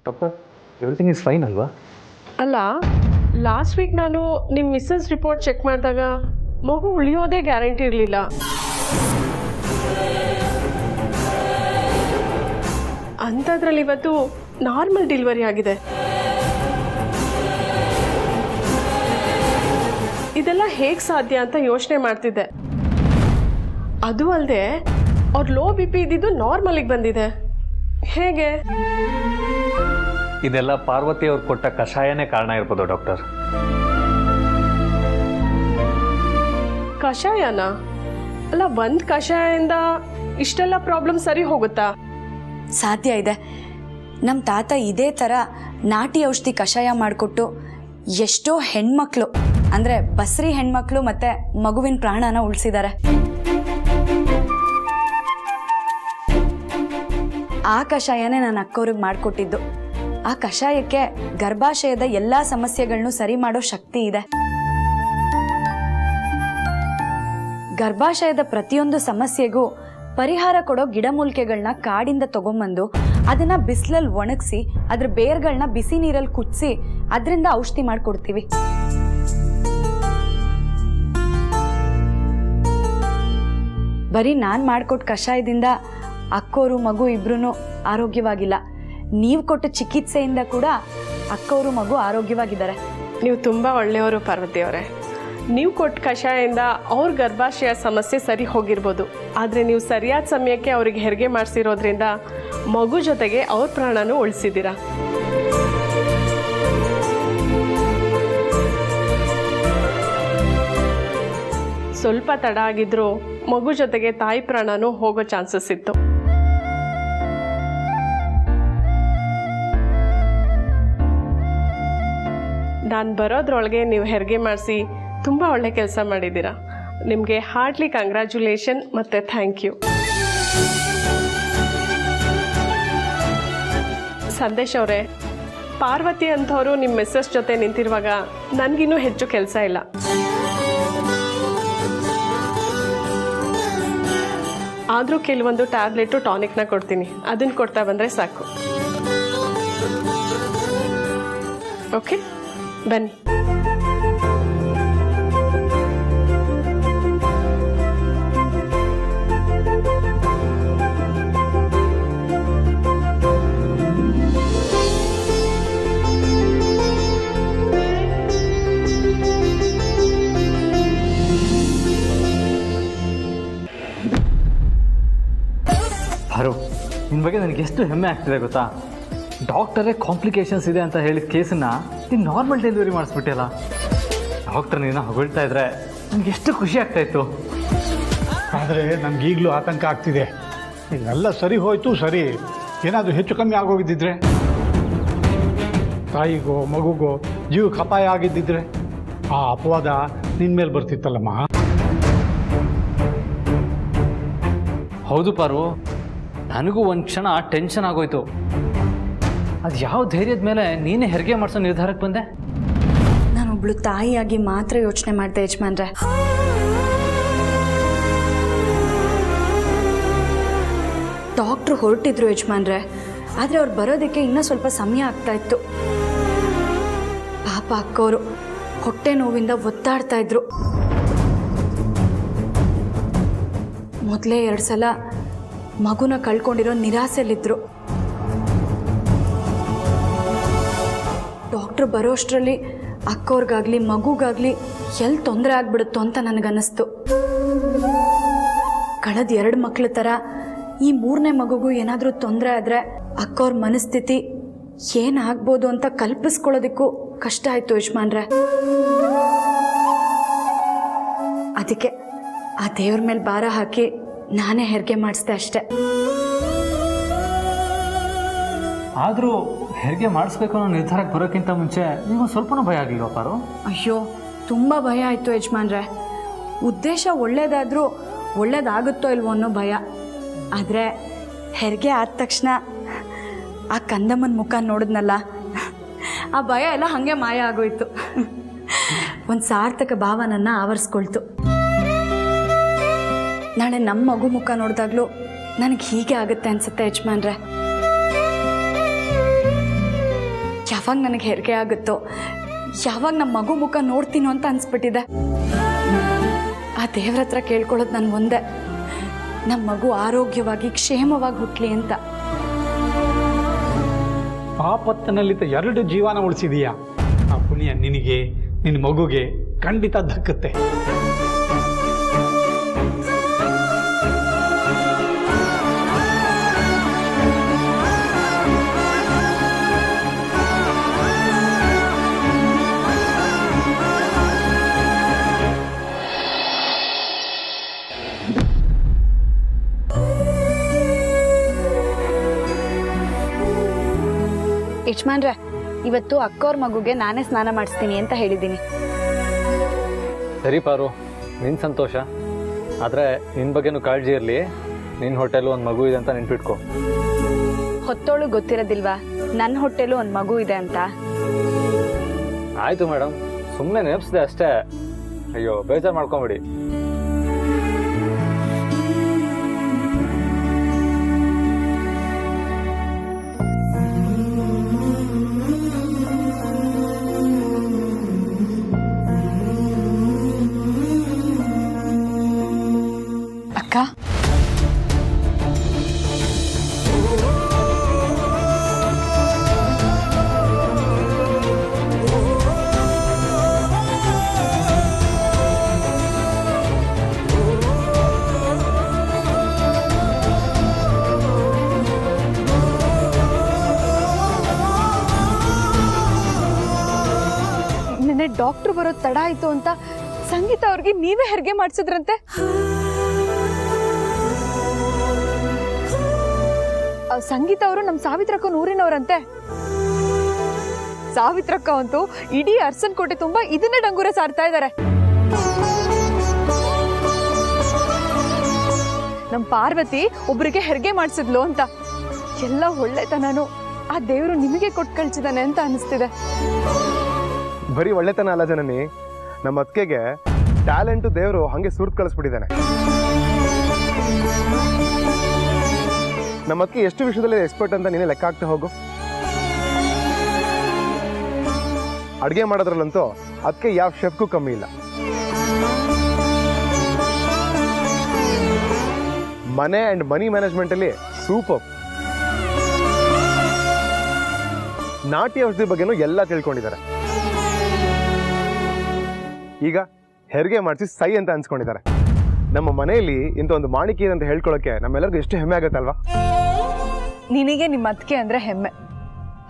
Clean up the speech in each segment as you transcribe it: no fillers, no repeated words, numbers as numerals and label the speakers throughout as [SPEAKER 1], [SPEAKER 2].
[SPEAKER 1] Doctor everything is fine ಅಲ್ವಾ?
[SPEAKER 2] ಅಲ್ಲ, last week ನಾನು ನಿಮ್ಮ ಮಿಸ್ಸಸ್ ರಿಪೋರ್ಟ್ ಚೆಕ್ ಮಾಡಿದಾಗ ಮಗು ಉಳಿಯೋದೇ ಗ್ಯಾರಂಟಿ ಇರಲಿಲ್ಲ. ಅಂಥದ್ರಲ್ಲಿ ಇವತ್ತು ನಾರ್ಮಲ್ ಡೆಲಿವರಿ ಆಗಿದೆ. ಇದೆಲ್ಲ ಹೇಗೆ ಸಾಧ್ಯ ಅಂತ ಯೋಚನೆ ಮಾಡ್ತಿದ್ದೆ. ಅದು ಅಲ್ಲದೆ ಅವ್ರು ಲೋ ಬಿ ಪಿ ಇದ್ದಿದ್ದು ನಾರ್ಮಲಿಗೆ ಬಂದಿದೆ. ಹೇಗೆ?
[SPEAKER 1] ಇದೆಲ್ಲ ಪಾರ್ವತಿ ಅವ್ರು ಕೊಟ್ಟ ಕಷಾಯನೇ ಕಾರಣ ಇರ್ಬೋದು ಡಾಕ್ಟರ್.
[SPEAKER 2] ಕಷಾಯನ? ಅಲ್ಲ, ಒಂದು ಕಷಾಯದಿಂದ ಇಷ್ಟೆಲ್ಲ ಪ್ರಾಬ್ಲಮ್ ಸರಿ ಹೋಗುತ್ತಾ?
[SPEAKER 3] ಸಾಧ್ಯ ಇದೆ. ನಮ್ಮ ತಾತ ಇದೇ ಥರ ನಾಟಿ ಔಷಧಿ ಕಷಾಯ ಮಾಡಿಕೊಟ್ಟು ಎಷ್ಟೋ ಹೆಣ್ಮಕ್ಳು ಅಂದರೆ ಬಸ್ರಿ ಹೆಣ್ಮಕ್ಳು ಮತ್ತು ಮಗುವಿನ ಪ್ರಾಣನ ಉಳಿಸಿದ್ದಾರೆ. ಆ ಕಷಾಯನೇ ನನ್ನ ಅಕ್ಕವ್ರಿಗೆ ಮಾಡಿಕೊಟ್ಟಿದ್ದು. ಆ ಕಷಾಯಕ್ಕೆ ಗರ್ಭಾಶಯದ ಎಲ್ಲ ಸಮಸ್ಯೆಗಳನ್ನೂ ಸರಿ ಮಾಡೋ ಶಕ್ತಿ ಇದೆ. ಗರ್ಭಾಶಯದ ಪ್ರತಿಯೊಂದು ಸಮಸ್ಯೆಗೂ ಪರಿಹಾರ ಕೊಡೋ ಗಿಡಮೂಲಿಕೆಗಳನ್ನ ಕಾಡಿಂದ ತಗೊಂಬಂದು ಅದನ್ನ ಬಿಸಿಲಲ್ಲಿ ಒಣಗಿಸಿ ಅದ್ರ ಬೇರ್ಗಳನ್ನ ಬಿಸಿ ನೀರಲ್ಲಿ ಕುದಿಸಿ ಅದರಿಂದ ಔಷಧಿ ಮಾಡಿಕೊಡ್ತೀವಿ. ಬರೀ ನಾನು ಮಾಡಿಕೊಟ್ಟ ಕಷಾಯದಿಂದ ಅಕ್ಕೋರು ಮಗು ಇಬ್ರು ಆರೋಗ್ಯವಾಗಿಲ್ಲ. ನೀವು ಕೊಟ್ಟ ಚಿಕಿತ್ಸೆಯಿಂದ ಕೂಡ ಅಕ್ಕೋರು ಮಗು ಆರೋಗ್ಯವಾಗಿದ್ದಾರೆ.
[SPEAKER 2] ನೀವು ತುಂಬ ಒಳ್ಳೆಯವರು ಪಾರ್ವತಿ ಅವರೇ. ನೀವು ಕೊಟ್ಟ ಕಷಾಯದಿಂದ ಅವ್ರ ಗರ್ಭಾಶಯ ಸಮಸ್ಯೆ ಸರಿ ಹೋಗಿರ್ಬೋದು, ಆದರೆ ನೀವು ಸರಿಯಾದ ಸಮಯಕ್ಕೆ ಅವ್ರಿಗೆ ಹೆರಿಗೆ ಮಾಡಿಸಿರೋದ್ರಿಂದ ಮಗು ಜೊತೆಗೆ ಅವ್ರ ಪ್ರಾಣನೂ ಉಳಿಸಿದ್ದೀರಾ. ಸ್ವಲ್ಪ ತಡ ಆಗಿದ್ರೂ ಮಗು ಜೊತೆಗೆ ತಾಯಿ ಪ್ರಾಣನೂ ಹೋಗೋ ಚಾನ್ಸಸ್ ಇತ್ತು. ನಾನು ಬರೋದ್ರೊಳಗೆ ನೀವು ಹೆರಿಗೆ ಮಾಡಿಸಿ ತುಂಬ ಒಳ್ಳೆ ಕೆಲಸ ಮಾಡಿದ್ದೀರಾ. ನಿಮಗೆ ಹಾರ್ಟ್ಲಿ ಕಂಗ್ರ್ಯಾಚುಲೇಷನ್ ಮತ್ತು ಥ್ಯಾಂಕ್ ಯು. ಸಂದೇಶ್ ಅವರೇ, ಪಾರ್ವತಿ ಅಂಥವರು ನಿಮ್ಮ ಮಿಸ್ಸಸ್ ಜೊತೆ ನಿಂತಿರುವಾಗ ನನಗಿನ್ನೂ ಹೆಚ್ಚು ಕೆಲಸ ಇಲ್ಲ. ಆದರೂ ಕೆಲವೊಂದು ಟ್ಯಾಬ್ಲೆಟು ಟಾನಿಕ್ನ ಕೊಡ್ತೀನಿ, ಅದನ್ನು ಕೊಡ್ತಾ ಬಂದರೆ ಸಾಕು. ಓಕೆ, ಬನ್ನಿ.
[SPEAKER 1] ಹರೋ, ನಿನ್ನ ಬಗ್ಗೆ ನನಗೆ ಎಷ್ಟು ಹೆಮ್ಮೆ ಆಗ್ತಿದೆ ಗೊತ್ತಾ? ಡಾಕ್ಟರೇ ಕಾಂಪ್ಲಿಕೇಶನ್ಸ್ ಇದೆ ಅಂತ ಹೇಳಿದ ಕೇಸನ್ನ ನೀನು ನಾರ್ಮಲ್ ಡೆಲಿವರಿ ಮಾಡಿಸ್ಬಿಟ್ಟಿಲ್ಲ. ಡಾಕ್ಟರ್ ನೀನು ಹೊಗಳ್ತಾ ಇದ್ರೆ ನನಗೆ ಎಷ್ಟು ಖುಷಿ ಆಗ್ತಾಯಿತ್ತು.
[SPEAKER 4] ಆದರೆ ನನಗೀಗಲೂ ಆತಂಕ ಆಗ್ತಿದೆ. ಇದೆಲ್ಲ ಸರಿ ಹೋಯ್ತು, ಸರಿ ಏನಾದರೂ ಹೆಚ್ಚು ಕಮ್ಮಿ ಆಗೋಗಿದ್ದಿದ್ರೆ, ತಾಯಿಗೋ ಮಗುಗೋ ಜೀವಕ್ಕೆ ಅಪಾಯ ಆಗಿದ್ದಿದ್ರೆ ಆ ಅಪವಾದ ನಿನ್ನ ಮೇಲೆ ಬರ್ತಿತ್ತಲ್ಲಮ್ಮ.
[SPEAKER 1] ಹೌದು ಪಾರು, ನನಗೂ ಒಂದು ಕ್ಷಣ ಟೆನ್ಷನ್ ಆಗೋಯ್ತು. ಅದು ಯಾವ ಧೈರ್ಯದ ಮೇಲೆ ನೀನೇ ಹೆರಿಗೆ ಮಾಡಿಸೋ ನಿರ್ಧಾರಕ್ಕೆ ಬಂದೆ?
[SPEAKER 3] ನಾನೊಬ್ಳು ತಾಯಿಯಾಗಿ ಮಾತ್ರ ಯೋಚನೆ ಮಾಡಿದೆ ಯಜಮಾನ್ರೆ. ಡಾಕ್ಟ್ರು ಹೊರಟಿದ್ರು ಯಜಮಾನ್ರೆ, ಆದರೆ ಅವ್ರು ಬರೋದಕ್ಕೆ ಇನ್ನೂ ಸ್ವಲ್ಪ ಸಮಯ ಆಗ್ತಾ ಇತ್ತು. ಪಾಪ ಅಕ್ಕವರು ಹೊಟ್ಟೆ ನೋವಿಂದ ಒತ್ತಾಡ್ತಾ ಇದ್ರು. ಮೊದಲೇ 2 ಸಲ ಮಗುನ ಕಳ್ಕೊಂಡಿರೋ ನಿರಾಸೆಯಲ್ಲಿದ್ದರು. ಡಾಕ್ಟ್ರು ಬರೋಷ್ಟರಲ್ಲಿ ಅಕ್ಕವ್ರಿಗಾಗಲಿ ಮಗುಗಾಗಲಿ ಎಲ್ಲಿ ತೊಂದರೆ ಆಗ್ಬಿಡುತ್ತೋ ಅಂತ ನನಗನ್ನಿಸ್ತು. ಕಳೆದ 2 ಮಕ್ಳ ಥರ ಈ 3ನೇ ಮಗುಗೂ ಏನಾದರೂ ತೊಂದರೆ ಆದರೆ ಅಕ್ಕವ್ರ ಮನಸ್ಥಿತಿ ಏನಾಗ್ಬೋದು ಅಂತ ಕಲ್ಪಿಸ್ಕೊಳ್ಳೋದಕ್ಕೂ ಕಷ್ಟ ಆಯಿತು ಯಜಮಾನ್ರೆ. ಅದಕ್ಕೆ ಆ ದೇವ್ರ ಮೇಲೆ ಭಾರ ಹಾಕಿ ನಾನೇ ಹೆರಿಗೆ ಮಾಡಿಸ್ದೆ ಅಷ್ಟೆ.
[SPEAKER 1] ಆದರೂ ಹೆರಿಗೆ ಮಾಡಿಸ್ಬೇಕು ಅನ್ನೋ ನಿರ್ಧಾರಕ್ಕೆ ಬರೋಕ್ಕಿಂತ ಮುಂಚೆ ನೀವು ಸ್ವಲ್ಪನೂ ಭಯ ಆಗಿಲ್ವಾ ಪಾರು?
[SPEAKER 3] ಅಯ್ಯೋ, ತುಂಬ ಭಯ ಆಯಿತು ಯಜಮಾನ್ರೆ. ಉದ್ದೇಶ ಒಳ್ಳೇದಾದರೂ ಒಳ್ಳೇದಾಗುತ್ತೋ ಇಲ್ವೋ ಅನ್ನೋ ಭಯ. ಆದರೆ ಹೆರಿಗೆ ಆದ ತಕ್ಷಣ ಆ ಕಂದಮ್ಮನ ಮುಖ ನೋಡಿದ್ನಲ್ಲ, ಆ ಭಯ ಎಲ್ಲ ಹಾಗೆ ಮಾಯ ಆಗೋಯ್ತು. ಒಂದು ಸಾರ್ಥಕ ಭಾವ ನನ್ನ ಆವರಿಸ್ಕೊಳ್ತು. ನಾಳೆ ನಮ್ಮ ಮಗು ಮುಖ ನೋಡಿದಾಗಲೂ ನನಗೆ ಹೀಗೆ ಆಗುತ್ತೆ ಅನಿಸುತ್ತೆ ಯಜಮಾನ್ರೆ. ಯಾವಾಗ ನನಗೆ ಹೆರಿಗೆ ಆಗುತ್ತೋ, ಯಾವಾಗ ನಮ್ಮ ಮಗು ಮುಖ ನೋಡ್ತೀನೋ ಅಂತ ಅನಿಸ್ಬಿಟ್ಟಿದೆ. ಆ ದೇವ್ರ ಹತ್ರ ಕೇಳ್ಕೊಳ್ಳೋದು ನಾನು ಒಂದೇ, ನಮ್ಮ ಮಗು ಆರೋಗ್ಯವಾಗಿ ಕ್ಷೇಮವಾಗಿ ಹುಟ್ಟಲಿ ಅಂತ.
[SPEAKER 4] ಆಪತ್ತಿನಲ್ಲಿದ್ದ 2 ಜೀವನ ಉಳಿಸಿದೀಯಾ. ಆ ಪುಣ್ಯ ನಿನಗೆ, ನಿನ್ನ ಮಗುಗೆ ಖಂಡಿತ ದಕ್ಕುತ್ತೆ.
[SPEAKER 3] ಯಜಮಾನ್ರೆ, ಇವತ್ತು ಅಕ್ಕವ್ರ ಮಗುಗೆ ನಾನೇ ಸ್ನಾನ ಮಾಡಿಸ್ತೀನಿ ಅಂತ ಹೇಳಿದ್ದೀನಿ.
[SPEAKER 1] ಸರಿ ಪಾರು, ನಿನ್ನ ಸಂತೋಷ. ಆದರೆ ನಿನ್ನ ಬಗ್ಗೆನೂ ಕಾಳಜಿ ಇರಲಿ. ನಿನ್ನ ಹೊಟ್ಟೆಲು ಒಂದು ಮಗು ಇದೆ ಅಂತ ನೆನ್ಪಿಟ್ಕೊ.
[SPEAKER 3] ಹೊತ್ತೋಳು ಗೊತ್ತಿರೋದಿಲ್ವಾ ನನ್ನ ಹೊಟ್ಟೆಲು ಒಂದು ಮಗು ಇದೆ ಅಂತ?
[SPEAKER 1] ಆಯಿತು ಮೇಡಮ್, ಸುಮ್ಮನೆ ನೆನಪಿಸಿದೆ ಅಷ್ಟೇ. ಅಯ್ಯೋ, ಬೇಜಾರು ಮಾಡ್ಕೊಂಬಿಡಿ.
[SPEAKER 3] ಅಕ್ಕ,
[SPEAKER 5] ನಿನ್ನೆ ಡಾಕ್ಟ್ರು ಬರೋದು ತಡ ಆಯ್ತು ಅಂತ ಸಂಗೀತ ಅವ್ರಿಗೆ ನೀವೇ ಹೆರಿಗೆ ಮಾಡಿಸಿದ್ರಂತೆ. ಸಂಗೀತ ಅವರು ನಮ್ಮ ಸಾವಿತ್ರಕ್ಕ ಊರಿನವರಂತೆ. ಸಾವಿತ್ರಕ್ಕ ಅಂತೂ ಇಡೀ ಅರ್ಸನ್ ಕೋಟೆ ತುಂಬಾ ಇದನ್ನೇ ಡಂಗೂರ ಸಾರ್ತಾ ಇದ್ದಾರೆ. ನಮ್ಮ ಪಾರ್ವತಿ ಒಬ್ಬರಿಗೆ ಹೆರಿಗೆ ಮಾಡಿಸಿದ್ಲು ಅಂತ. ಎಲ್ಲ ಒಳ್ಳೆತನನು ಆ ದೇವರು ನಿಮಗೆ ಕೊಟ್ಟು ಕಳ್ಸಿದಾನೆ ಅಂತ ಅನಿಸ್ತಿದೆ.
[SPEAKER 6] ಬರೀ ಒಳ್ಳೆತನ ಅಲ್ಲ ಜನನಿ, ನಮ್ಮ ಅತ್ತಿಗೆಗೆ ಟ್ಯಾಲೆಂಟು ದೇವರು ಹಂಗೆ ಸುರ್ತ್ ಕಳಿಸ್ಬಿಟ್ಟಿದ್ದಾನೆ. ನಮ್ಮ ಅತ್ತಿಗೆ ಎಷ್ಟು ವಿಷಯದಲ್ಲಿ ಎಕ್ಸ್ಪರ್ಟ್ ಅಂತ ನೀನೇ ಲೆಕ್ಕ ಹಾಕ್ತಾ ಹೋಗು. ಅಡುಗೆ ಮಾಡೋದ್ರಲ್ಲಂತೂ ಅದಕ್ಕೆ ಯಾವ ಶೆಫ್ಗೂ ಕಮ್ಮಿ ಇಲ್ಲ. ಮನೆ ಆ್ಯಂಡ್ ಮನಿ ಮ್ಯಾನೇಜ್ಮೆಂಟಲ್ಲಿ ಸೂಪರ್. ನಾಟಿ ಔಷಧಿ ಬಗ್ಗೆನೂ ಎಲ್ಲ ತಿಳ್ಕೊಂಡಿದ್ದಾರೆ. ಈಗ ಹೆರಿಗೆ ಮಾಡಿಸಿ ಸೈ ಅಂತ ಅನ್ಸ್ಕೊಂಡಿದ್ದಾರೆ. ನಮ್ಮ ಮನೆಯಲ್ಲಿ ಇಂಥ ಒಂದು ಮಾಣಿಕೆ ಅಂತ ಹೇಳ್ಕೊಳ್ಳೋಕೆ ನಮ್ಮೆಲ್ಲರಿಗೂ ಎಷ್ಟು ಹೆಮ್ಮೆ ಆಗುತ್ತಲ್ವಾ?
[SPEAKER 5] ನಿನಗೆ ನಿಮ್ಮ ಅತ್ತಿಗೆ ಅಂದ್ರೆ ಹೆಮ್ಮೆ,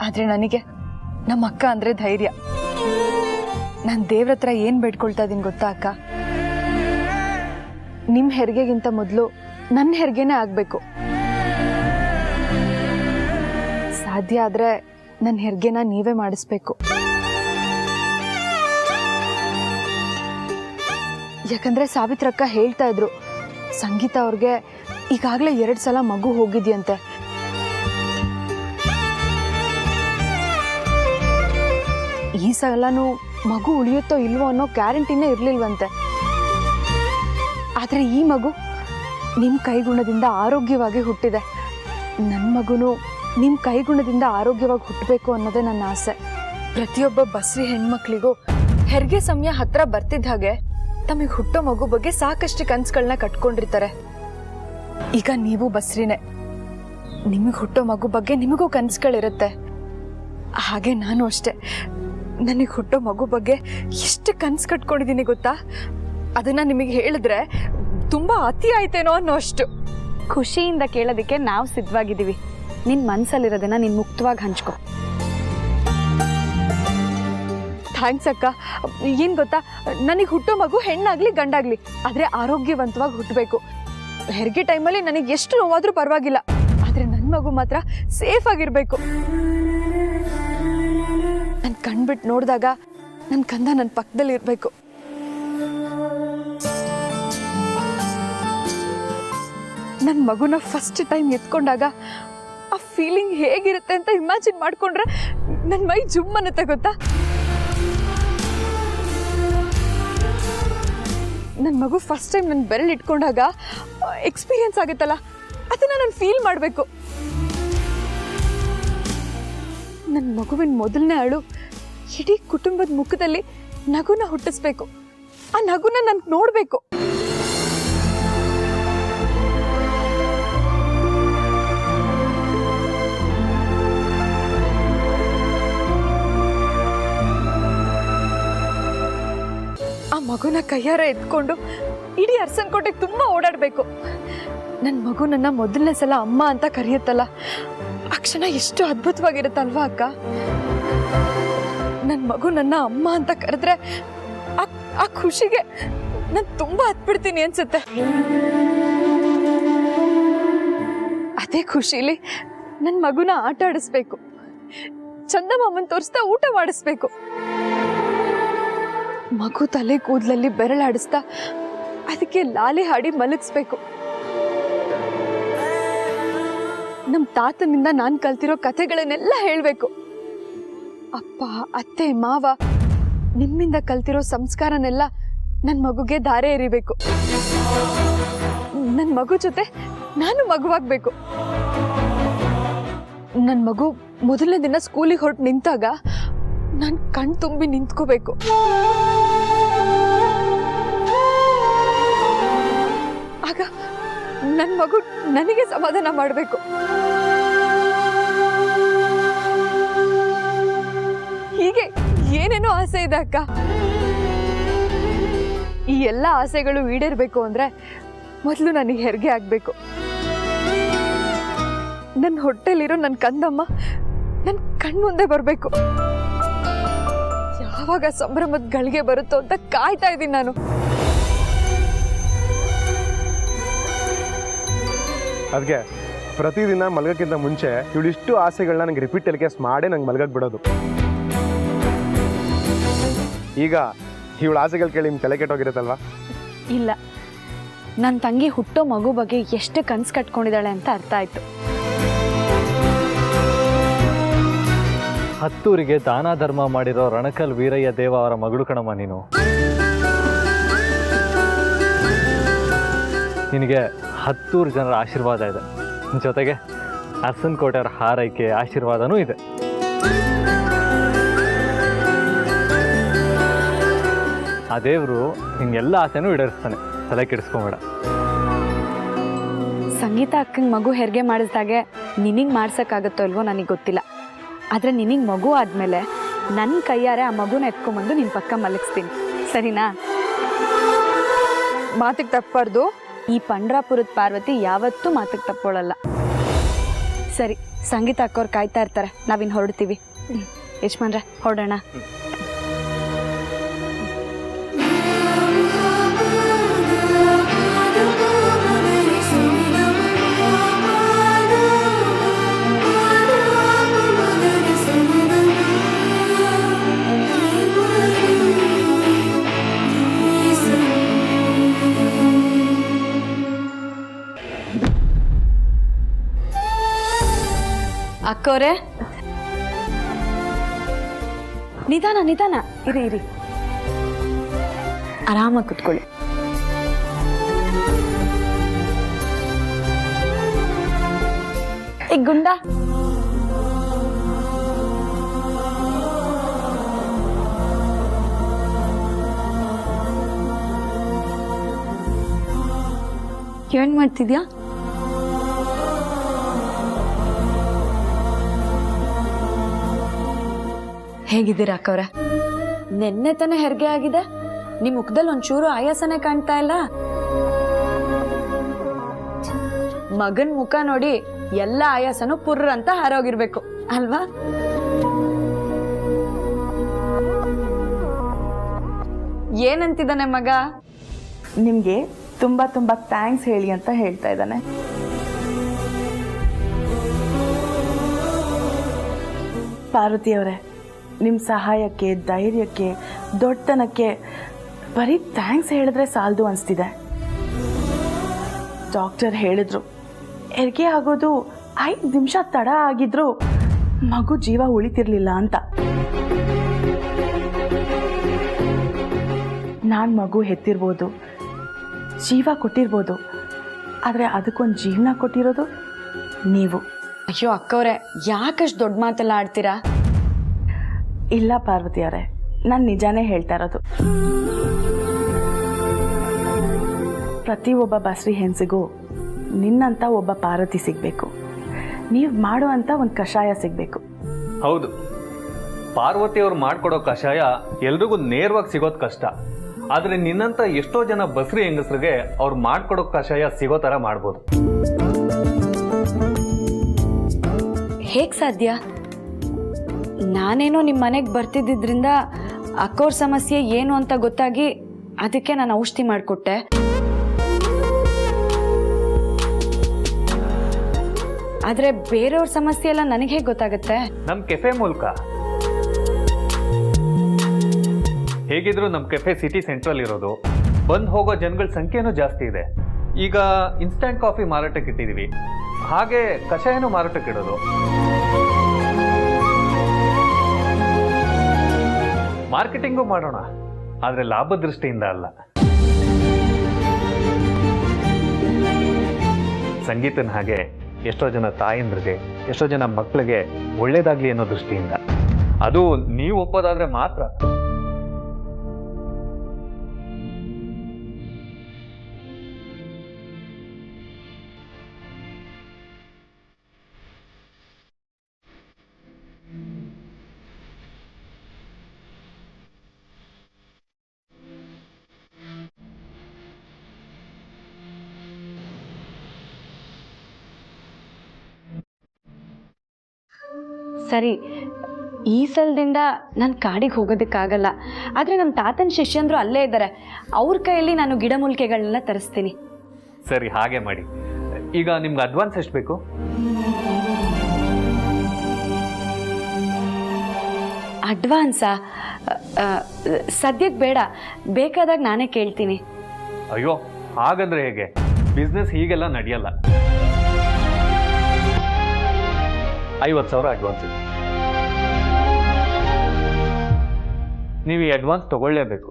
[SPEAKER 5] ಆದ್ರೆ ನನಗೆ ನಮ್ಮ ಅಕ್ಕ ಅಂದ್ರೆ ಧೈರ್ಯ. ನಾನು ದೇವ್ರ ಹತ್ರ ಏನ್ ಬೇಡ್ಕೊಳ್ತಾ ಇದೀನಿ ಗೊತ್ತಾ ಅಕ್ಕ? ನಿಮ್ ಹೆರಿಗೆಗಿಂತ ಮೊದಲು ನನ್ನ ಹೆರಿಗೆನೇ ಆಗ್ಬೇಕು. ಸಾಧ್ಯ ಆದ್ರೆ ನನ್ನ ಹೆರಿಗೆನ ನೀವೇ ಮಾಡಿಸ್ಬೇಕು. ಯಾಕಂದ್ರೆ ಸಾವಿತ್ರಕ್ಕ ಹೇಳ್ತಾ ಇದ್ರು, ಸಂಗೀತ ಅವ್ರಿಗೆ ಈಗಾಗಲೇ 2 ಸಲ ಮಗು ಹೋಗಿದ್ಯಂತೆ. ಈ ಸಲನೂ ಮಗು ಉಳಿಯುತ್ತೋ ಇಲ್ವೋ ಅನ್ನೋ ಗ್ಯಾರಂಟಿನೇ ಇರ್ಲಿಲ್ವಂತೆ. ಆದ್ರೆ ಈ ಮಗು ನಿಮ್ ಕೈಗುಣದಿಂದ ಆರೋಗ್ಯವಾಗಿ ಹುಟ್ಟಿದೆ. ನನ್ನ ಮಗುನು ನಿಮ್ ಕೈಗುಣದಿಂದ ಆರೋಗ್ಯವಾಗಿ ಹುಟ್ಟಬೇಕು ಅನ್ನೋದೇ ನನ್ನ ಆಸೆ. ಪ್ರತಿಯೊಬ್ಬ ಬಸ್ರಿ ಹೆಣ್ಮಕ್ಳಿಗೂ ಹೆರಿಗೆ ಸಮಯ ಹತ್ರ ಬರ್ತಿದ್ದ ಹಾಗೆ ತಮಗೆ ಹುಟ್ಟೋ ಮಗು ಬಗ್ಗೆ ಸಾಕಷ್ಟು ಕನ್ಸುಗಳನ್ನ ಕಟ್ಕೊಂಡಿರ್ತಾರೆ. ಈಗ ನೀವು ಬಸ್ರಿನೇ, ನಿಮಗೆ ಹುಟ್ಟೋ ಮಗು ಬಗ್ಗೆ ನಿಮಗೂ ಕನ್ಸುಗಳಿರುತ್ತೆ. ಹಾಗೆ ನಾನು ಅಷ್ಟೇ, ನನಗೆ ಹುಟ್ಟೋ ಮಗು ಬಗ್ಗೆ ಎಷ್ಟು ಕನ್ಸು ಕಟ್ಕೊಂಡಿದ್ದೀನಿ ಗೊತ್ತಾ? ಅದನ್ನ ನಿಮಗೆ ಹೇಳಿದ್ರೆ ತುಂಬಾ ಅತಿ ಆಯ್ತೇನೋ ಅನ್ನೋ ಅಷ್ಟು.
[SPEAKER 3] ಖುಷಿಯಿಂದ ಕೇಳೋದಕ್ಕೆ ನಾವು ಸಿದ್ಧವಾಗಿದ್ದೀವಿ. ನಿನ್ನ ಮನಸ್ಸಲ್ಲಿರೋದನ್ನ ನೀನು ಮುಕ್ತವಾಗಿ ಹಂಚ್ಕೊ.
[SPEAKER 5] ಥ್ಯಾಂಕ್ಸ್ ಅಕ್ಕ. ಏನ್ ಗೊತ್ತಾ, ನನಗೆ ಹುಟ್ಟೋ ಮಗು ಹೆಣ್ಣಾಗ್ಲಿ ಗಂಡಾಗ್ಲಿ ಆದ್ರೆ ಆರೋಗ್ಯವಂತವಾಗಿ ಹುಟ್ಟಬೇಕು. ಹೆರಿಗೆ ಟೈಮಲ್ಲಿ ನನಗೆ ಎಷ್ಟು ನೋವಾದ್ರೂ ಪರವಾಗಿಲ್ಲ, ಆದ್ರೆ ನನ್ನ ಮಗು ಮಾತ್ರ ಸೇಫ್ ಆಗಿರ್ಬೇಕು. ನನ್ ಕಣ್ಬಿಟ್ಟು ನೋಡಿದಾಗ ನನ್ನ ಕಂದ ನನ್ನ ಪಕ್ಕದಲ್ಲಿ ಇರ್ಬೇಕು. ನನ್ನ ಮಗುನ ಫಸ್ಟ್ ಟೈಮ್ ಎತ್ಕೊಂಡಾಗ ಆ ಫೀಲಿಂಗ್ ಹೇಗಿರುತ್ತೆ ಅಂತ ಇಮ್ಯಾಜಿನ್ ಮಾಡ್ಕೊಂಡ್ರೆ ನನ್ನ ಮೈ ಜುಮ್ ಅನ್ನತ್ತೆ ಗೊತ್ತಾ? ನನ್ನ ಮಗು ಫಸ್ಟ್ ಟೈಮ್ ನನ್ನ ಬೆರಳು ಇಟ್ಕೊಂಡಾಗ ಎಕ್ಸ್ಪೀರಿಯನ್ಸ್ ಆಗುತ್ತಲ್ಲ, ಅದನ್ನ ನಾನು ಫೀಲ್ ಮಾಡಬೇಕು. ನನ್ನ ಮಗುವಿನ ಮೊದಲನೇ ಅಳು ಇಡೀ ಕುಟುಂಬದ ಮುಖದಲ್ಲಿ ನಗುನ ಹುಟ್ಟಿಸ್ಬೇಕು. ಆ ನಗುನ ನಾನು ನೋಡಬೇಕು. ಆ ಮಗುನ ಕೈಯಾರ ಎತ್ಕೊಂಡು ಇಡೀ ಅರಸನಕೋಟೆಗೆ ತುಂಬ ಓಡಾಡಬೇಕು. ನನ್ನ ಮಗು ನನ್ನ ಮೊದಲನೇ ಸಲ ಅಮ್ಮ ಅಂತ ಕರೆಯುತ್ತಲ್ಲ, ಆ ಕ್ಷಣ ಎಷ್ಟು ಅದ್ಭುತವಾಗಿರುತ್ತಲ್ವಾ ಅಕ್ಕ? ನನ್ನ ಮಗು ನನ್ನ ಅಮ್ಮ ಅಂತ ಕರೆದ್ರೆ ಆ ಖುಷಿಗೆ ನಾನು ತುಂಬ ಹತ್ಬಿಡ್ತೀನಿ ಅನ್ಸುತ್ತೆ. ಅದೇ ಖುಷಿಲಿ ನನ್ನ ಮಗುನ ಆಟ ಆಡಿಸ್ಬೇಕು, ಚಂದಮಾಮನ್ ತೋರಿಸ್ತಾ ಊಟ ಮಾಡಿಸ್ಬೇಕು, ಮಗು ತಲೆ ಕೂದಲಲ್ಲಿ ಬೆರಳಾಡಿಸ್ತಾ ಅದಕ್ಕೆ ಲಾಲಿ ಹಾಡಿ ಮಲಗಿಸ್ಬೇಕು. ನಮ್ಮ ತಾತನಿಂದ ನಾನು ಕಲ್ತಿರೋ ಕಥೆಗಳನ್ನೆಲ್ಲ ಹೇಳಬೇಕು. ಅಪ್ಪ, ಅತ್ತೆ, ಮಾವ ನಿಮ್ಮಿಂದ ಕಲ್ತಿರೋ ಸಂಸ್ಕಾರನೆಲ್ಲ ನನ್ನ ಮಗುಗೆ ದಾರೆ ಎರಿಬೇಕು. ನನ್ನ ಮಗು ಜೊತೆ ನಾನು ಮಗುವಾಗಬೇಕು. ನನ್ನ ಮಗು ಮೊದಲನೇ ದಿನ ಸ್ಕೂಲಿಗೆ ಹೊರಟು ನಿಂತಾಗ ನಾನು ಕಣ್ ತುಂಬಿ ನಿಂತ್ಕೋಬೇಕು. ಆಗ ನನ್ನ ಮಗು ನನಗೆ ಸಮಾಧಾನ ಮಾಡಬೇಕು. ಹೀಗೆ ಏನೇನೋ ಆಸೆ ಇದೆ ಅಕ್ಕ. ಈ ಎಲ್ಲ ಆಸೆಗಳು ಈಡೇರಬೇಕು ಅಂದ್ರೆ ಮೊದಲು ನನಗೆ ಹೆರಿಗೆ ಆಗಬೇಕು. ನನ್ನ ಹೊಟ್ಟೆಲಿರೋ ನನ್ನ ಕಂದಮ್ಮ ನನ್ನ ಕಣ್ಮುಂದೆ ಬರಬೇಕು. ಯಾವಾಗ ಸಂಭ್ರಮದ ಗಳಿಗೆ ಬರುತ್ತೋ ಅಂತ ಕಾಯ್ತಾ ಇದ್ದೀನಿ ನಾನು.
[SPEAKER 6] ಅದಕ್ಕೆ ಪ್ರತಿದಿನ ಮಲಗಕ್ಕಿಂತ ಮುಂಚೆ ಇವಳಿಷ್ಟು ಆಸೆಗಳನ್ನ ನಂಗೆ ರಿಪೀಟ್ ಟೆಲಿಕಾಸ್ಟ್ ಮಾಡೇ ನಂಗೆ ಮಲಗಕ್ಕೆ ಬಿಡೋದು. ಈಗ ಇವಳ ಆಸೆಗಳು ಕೇಳಿ ನಿಮ್ಗೆ ತಲೆ ಕೆಟ್ಟೋಗಿರುತ್ತಲ್ವಾ?
[SPEAKER 3] ಇಲ್ಲ, ನನ್ನ ತಂಗಿ ಹುಟ್ಟೋ ಮಗು ಬಗ್ಗೆ ಎಷ್ಟು ಕನಸು ಕಟ್ಕೊಂಡಿದ್ದಾಳೆ ಅಂತ ಅರ್ಥ ಆಯ್ತು.
[SPEAKER 1] ಹತ್ತೂರಿಗೆ ದಾನ ಧರ್ಮ ಮಾಡಿರೋ ರಣಕಲ್ ವೀರಯ್ಯ ದೇವ ಅವರ ಮಗಳು ಕಣಮ್ಮ ನೀನು. ನಿನಗೆ 10 ಜನರ ಆಶೀರ್ವಾದ ಇದೆ, ಜೊತೆಗೆ ಅರಸನಕೋಟೆಯವರ ಹಾರೈಕೆ ಆಶೀರ್ವಾದನೂ ಇದೆ. ಆ ದೇವರು ನಿಂಗೆಲ್ಲ ಆಸೆನೂ ಈಡೇರಿಸ್ತಾನೆ, ತಲೆ ಕೆಡಿಸ್ಕೊಂಬೇಡ.
[SPEAKER 3] ಸಂಗೀತ ಅಕ್ಕಂಗೆ ಮಗು ಹೆರಿಗೆ ಮಾಡಿಸ್ದಾಗೆ ನಿನಗೆ ಮಾಡ್ಸೋಕ್ಕಾಗತ್ತೋ ಇಲ್ವೋ ನನಗೆ ಗೊತ್ತಿಲ್ಲ. ಆದರೆ ನಿನಗೆ ಮಗು ಆದಮೇಲೆ ನನ್ನ ಕೈಯಾರೆ ಆ ಮಗುನ ಎತ್ಕೊಂಬಂದು ನಿನ್ನ ಪಕ್ಕ ಮಲಗಿಸ್ತೀನಿ, ಸರಿನಾ? ಮಾತಿಗೆ ತಪ್ಪಾರ್ದು. ಈ ಪಂಡ್ರಾಪುರದ ಪಾರ್ವತಿ ಯಾವತ್ತೂ ಮಾತಿಗೆ ತಪ್ಪೋಳಲ್ಲ. ಸರಿ, ಸಂಗೀತ ಅಕ್ಕವ್ರು ಕಾಯ್ತಾ ಇರ್ತಾರೆ, ನಾವಿನ್ನು ಹೊರಡ್ತೀವಿ. ಯಜಮಾನ್ರೆ, ಹೊರಡೋಣ. ಅಕ್ಕವ್ರೆ, ನಿಧಾನ ನಿಧಾನ, ಇರಿ ಇರಿ, ಆರಾಮಾಗಿ ಕುತ್ಕೊಳ್ಳಿ. ಈ ಗುಂಡ ಏನ್ ಮಾಡ್ತಿದ್ಯಾ? ಹೇಗಿದ್ದೀರಾ ಅಕ್ಕವ್ರೆ? ನೆನ್ನೆ ತಾನೇ ಹೆರಿಗೆ ಆಗಿದೆ, ನಿಮ್ಮ ಮುಖದಲ್ಲಿ ಒಂಚೂರು ಆಯಾಸನೆ ಕಾಣ್ತಾ ಇಲ್ಲ. ಮಗನ್ ಮುಖ ನೋಡಿ ಎಲ್ಲ ಆಯಾಸನು ಪುರ್ರ ಅಂತ ಹಾರೋಗಿರ್ಬೇಕು ಅಲ್ವಾ? ಏನಂತಿದ್ದಾನೆ ಮಗ?
[SPEAKER 7] ನಿಮ್ಗೆ ತುಂಬಾ ತುಂಬಾ ಥ್ಯಾಂಕ್ಸ್ ಹೇಳಿ ಅಂತ ಹೇಳ್ತಾ ಇದ್ದಾನೆ. ಪಾರ್ವತಿಯವರೇ, ನಿಮ್ಮ ಸಹಾಯಕ್ಕೆ, ಧೈರ್ಯಕ್ಕೆ, ದೊಡ್ಡತನಕ್ಕೆ ಬರೀ ಥ್ಯಾಂಕ್ಸ್ ಹೇಳಿದ್ರೆ ಸಾಲದು ಅನಿಸ್ತಿದೆ. ಡಾಕ್ಟರ್ ಹೇಳಿದ್ರು ಹೆರಿಗೆ ಆಗೋದು 5 ನಿಮಿಷ ತಡ ಆಗಿದ್ರು ಮಗು ಜೀವ ಉಳಿತಿರ್ಲಿಲ್ಲ ಅಂತ. ನಾನು ಮಗು ಹೆತ್ತಿರ್ಬೋದು, ಜೀವ ಕೊಟ್ಟಿರ್ಬೋದು, ಆದರೆ ಅದಕ್ಕೊಂದು ಜೀವನ ಕೊಟ್ಟಿರೋದು ನೀವು.
[SPEAKER 3] ಅಯ್ಯೋ ಅಕ್ಕವ್ರೆ, ಯಾಕಷ್ಟು ದೊಡ್ಡ ಮಾತೆಲ್ಲ ಆಡ್ತೀರಾ?
[SPEAKER 7] ಇಲ್ಲ ಪಾರ್ವತಿಯವರೇ, ನಾನು ನಿಜಾನೇ ಹೇಳ್ತಾ ಇರೋದು. ಪ್ರತಿಯೊಬ್ಬ ಬಸ್ರಿ ಹೆಂಗಸಿಗೂ ನಿನ್ನಂತ ಒಬ್ಬ ಪಾರ್ವತಿ ಸಿಗಬೇಕು. ನೀವು ಮಾಡುವಂಥ ಒಂದು ಕಷಾಯ ಸಿಗಬೇಕು.
[SPEAKER 8] ಹೌದು, ಪಾರ್ವತಿಯವ್ರು ಮಾಡ್ಕೊಡೋ ಕಷಾಯ ಎಲ್ರಿಗೂ ನೇರವಾಗಿ ಸಿಗೋದು ಕಷ್ಟ. ಆದರೆ ನಿನ್ನಂತ ಎಷ್ಟೋ ಜನ ಬಸ್ರಿ ಹೆಂಗಸರಿಗೆ ಅವ್ರು ಮಾಡ್ಕೊಡೋ ಕಷಾಯ ಸಿಗೋ ಥರ ಮಾಡ್ಬೋದು.
[SPEAKER 3] ಹೇಗೆ ಸಾಧ್ಯ? ನಾನೇನೋ ನಿಮ್ಮ ಮನೆಗೆ ಬರ್ತಿದ್ದಿದ್ರಿಂದ ಅಕ್ಕೋರ್ ಸಮಸ್ಯೆ ಏನು ಅಂತ ಗೊತ್ತಾಗಿ ಅದಕ್ಕೆ ನಾನು ಔಷಧಿ ಮಾಡಿಕೊಟ್ಟೆ. ಆದರೆ ಬೇರೆಯವ್ರ ಸಮಸ್ಯೆ ಎಲ್ಲ ನನಗೆ ಹೇಗೆ ಗೊತ್ತಾಗುತ್ತೆ?
[SPEAKER 8] ನಮ್ಮ ಕೆಫೆ ಮೂಲಕ. ಹೇಗಿದ್ರು ನಮ್ಮ ಕೆಫೆ ಸಿಟಿ ಸೆಂಟ್ರಲ್ ಇರೋದು, ಬಂದು ಹೋಗೋ ಜನಗಳ ಸಂಖ್ಯೆನೂ ಜಾಸ್ತಿ ಇದೆ. ಈಗ ಇನ್ಸ್ಟಂಟ್ ಕಾಫಿ ಮಾರಾಟಕ್ಕೆ ಇಟ್ಟಿದ್ದೀವಿ, ಹಾಗೆ ಕಷಾಯನೂ ಮಾರಾಟಕ್ಕೆ ಇಡೋದು. ಮಾರ್ಕೆಟಿಂಗು ಮಾಡೋಣ, ಆದರೆ ಲಾಭ ದೃಷ್ಟಿಯಿಂದ ಅಲ್ಲ. ಸಂಗೀತನ ಹಾಗೆ ಎಷ್ಟೋ ಜನ ತಾಯಂದ್ರಿಗೆ, ಎಷ್ಟೋ ಜನ ಮಕ್ಕಳಿಗೆ ಒಳ್ಳೇದಾಗ್ಲಿ ಅನ್ನೋ ದೃಷ್ಟಿಯಿಂದ. ಅದು ನೀವು ಒಪ್ಪೋದಾದ್ರೆ ಮಾತ್ರ.
[SPEAKER 3] ಸರಿ, ಈ ಸಲದಿಂದ ನಾನು ಕಾಡಿಗೆ ಹೋಗೋದಕ್ಕಾಗಲ್ಲ. ಆದರೆ ನಮ್ಮ ತಾತನ ಶಿಷ್ಯಂದ್ರು ಅಲ್ಲೇ ಇದ್ದಾರೆ, ಅವ್ರ ಕೈಯಲ್ಲಿ ನಾನು ಗಿಡಮೂಲಿಕೆಗಳನ್ನೆಲ್ಲ ತರಿಸ್ತೀನಿ.
[SPEAKER 8] ಸರಿ, ಹಾಗೆ ಮಾಡಿ. ಈಗ ನಿಮ್ಗೆ ಅಡ್ವಾನ್ಸ್ ಎಷ್ಟು ಬೇಕು?
[SPEAKER 3] ಅಡ್ವಾನ್ಸಾ? ಸದ್ಯಕ್ಕೆ ಬೇಡ, ಬೇಕಾದಾಗ ನಾನೇ ಕೇಳ್ತೀನಿ.
[SPEAKER 8] ಅಯ್ಯೋ, ಹಾಗಂದ್ರೆ ಹೇಗೆ? ಬಿಸ್ನೆಸ್ ಹೀಗೆಲ್ಲ ನಡೆಯಲ್ಲ. 50,000 ಅಡ್ವಾನ್ಸ್ ಇದೆ. ನೀವು ಈ ಅಡ್ವಾನ್ಸ್ ತಗೊಳ್ಳೇಬೇಕು.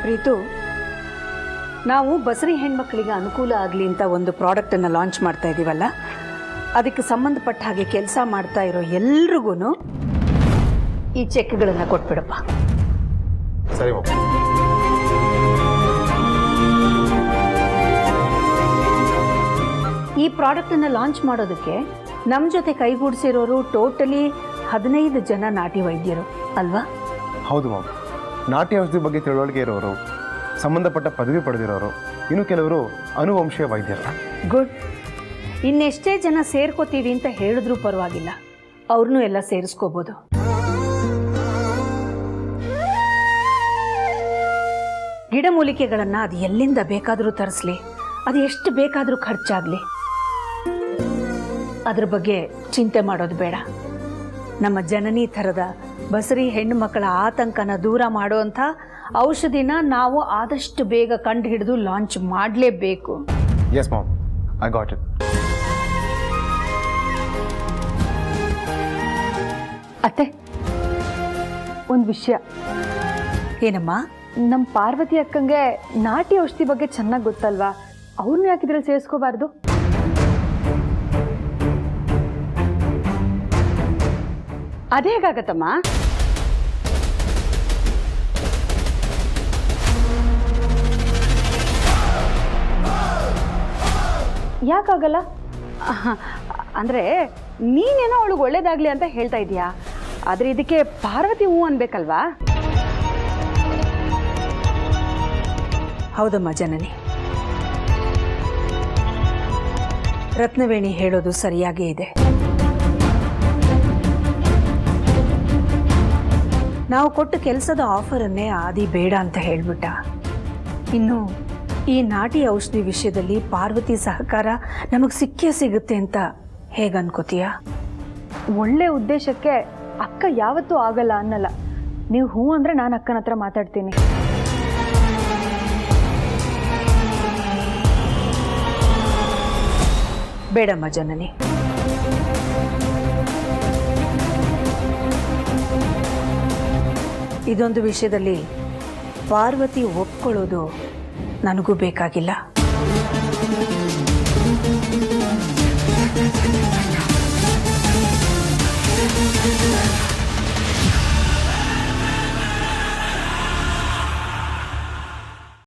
[SPEAKER 9] ಪ್ರೀತು, ನಾವು ಬಸರಿ ಹೆಣ್ಮಕ್ಳಿಗೆ ಅನುಕೂಲ ಆಗಲಿ ಅಂತ ಒಂದು ಪ್ರಾಡಕ್ಟನ್ನು ಲಾಂಚ್ ಮಾಡ್ತಾ ಇದ್ದೀವಲ್ಲ, ಅದಕ್ಕೆ ಸಂಬಂಧಪಟ್ಟ ಹಾಗೆ ಕೆಲಸ ಮಾಡ್ತಾ ಇರೋ ಎಲ್ರಿಗೂ ಈ ಚೆಕ್ಗಳನ್ನು ಕೊಟ್ಬಿಡಪ್ಪ.
[SPEAKER 6] ಸರಿ.
[SPEAKER 9] ಈ ಪ್ರಾಡಕ್ಟನ್ನು ಲಾಂಚ್ ಮಾಡೋದಕ್ಕೆ ನಮ್ಮ ಜೊತೆ ಕೈಗೂಡಿಸಿರೋರು ಟೋಟಲಿ 15 ಜನ ನಾಟಿ ವೈದ್ಯರು ಅಲ್ವಾ?
[SPEAKER 6] ಹೌದು ಮ್ಯಾಮ್. ನಾಟಿ ಔಷಧಿ ಬಗ್ಗೆ ತಿಳುವಳಿಕೆ ಇರೋರು, ಸಂಬಂಧಪಟ್ಟ ಪದವಿ ಪಡೆದಿರೋರು, ಇನ್ನು ಕೆಲವರು ಅನುವಂಶೀಯ ವೈದ್ಯರು.
[SPEAKER 9] ಗುಡ್. ಇನ್ನೆಷ್ಟೇ ಜನ ಸೇರ್ಕೋತೀವಿ ಅಂತ ಹೇಳಿದ್ರೂ ಪರವಾಗಿಲ್ಲ, ಅವ್ರನ್ನೂ ಎಲ್ಲ ಸೇರಿಸ್ಕೋಬೋದು. ಗಿಡಮೂಲಿಕೆಗಳನ್ನು ಅದು ಎಲ್ಲಿಂದ ಬೇಕಾದರೂ ತರಿಸ್ಲಿ, ಅದು ಎಷ್ಟು ಬೇಕಾದರೂ ಖರ್ಚಾಗಲಿ, ಅದ್ರ ಬಗ್ಗೆ ಚಿಂತೆ ಮಾಡೋದು ಬೇಡ. ನಮ್ಮ ಜನನಿ ಥರದ ಬಸರಿ ಹೆಣ್ಣು ಮಕ್ಕಳ ಆತಂಕನ ದೂರ ಮಾಡುವಂಥ ಔಷಧಿನ ನಾವು ಆದಷ್ಟು ಬೇಗ ಕಂಡು ಹಿಡಿದು ಲಾಂಚ್ ಮಾಡಲೇಬೇಕು.
[SPEAKER 6] Yes mom, I got it.
[SPEAKER 5] ಅತ್ತೆ, ಒಂದು ವಿಷಯ.
[SPEAKER 9] ಏನಮ್ಮ?
[SPEAKER 5] ನಮ್ಮ ಪಾರ್ವತಿ ಅಕ್ಕಂಗೆ ನಾಟಿ ಔಷಧಿ ಬಗ್ಗೆ ಚೆನ್ನಾಗಿ ಗೊತ್ತಲ್ವಾ, ಅವ್ರನ್ನ ಯಾಕೆ ಇದ್ರಲ್ಲಿ ಸೇರಿಸ್ಕೋಬಾರ್ದು?
[SPEAKER 9] ಅದೇ ಹೇಗಾಗತ್ತಮ್ಮ?
[SPEAKER 5] ಯಾಕಾಗಲ್ಲ?
[SPEAKER 9] ಅಂದರೆ ನೀನೇನೋ ಅವಳಿಗೆ ಒಳ್ಳೇದಾಗಲಿ ಅಂತ ಹೇಳ್ತಾ ಇದೀಯಾ, ಆದರೆ ಇದಕ್ಕೆ ಪಾರ್ವತಿ ಹೂ ಅನ್ಬೇಕಲ್ವಾ? ಹೌದಮ್ಮ ಜನನಿ, ರತ್ನವೇಣಿ ಹೇಳೋದು ಸರಿಯಾಗೇ ಇದೆ. ನಾವು ಕೊಟ್ಟ ಕೆಲಸದ ಆಫರನ್ನೇ ಆದಿ ಬೇಡ ಅಂತ ಹೇಳಿಬಿಟ್ಟ. ಇನ್ನು ಈ ನಾಟಿ ಔಷಧಿ ವಿಷಯದಲ್ಲಿ ಪಾರ್ವತಿ ಸಹಕಾರ ನಮಗೆ ಸಿಕ್ಕೇ ಸಿಗುತ್ತೆ ಅಂತ ಹೇಗೆ ಅನ್ಕೋತೀಯ?
[SPEAKER 5] ಒಳ್ಳೆ ಉದ್ದೇಶಕ್ಕೆ ಅಕ್ಕ ಯಾವತ್ತೂ ಆಗಲ್ಲ ಅನ್ನಲ್ಲ. ನೀವು ಹ್ಞೂ ಅಂದರೆ ನಾನು ಅಕ್ಕನ ಹತ್ರ ಮಾತಾಡ್ತೀನಿ.
[SPEAKER 9] ಬೇಡಮ್ಮ ಜನನಿ, ಇದೊಂದು ವಿಷಯದಲ್ಲಿ ಪಾರ್ವತಿ ಒಪ್ಕೊಳ್ಳೋದು ನನಗೂ ಬೇಕಾಗಿಲ್ಲ.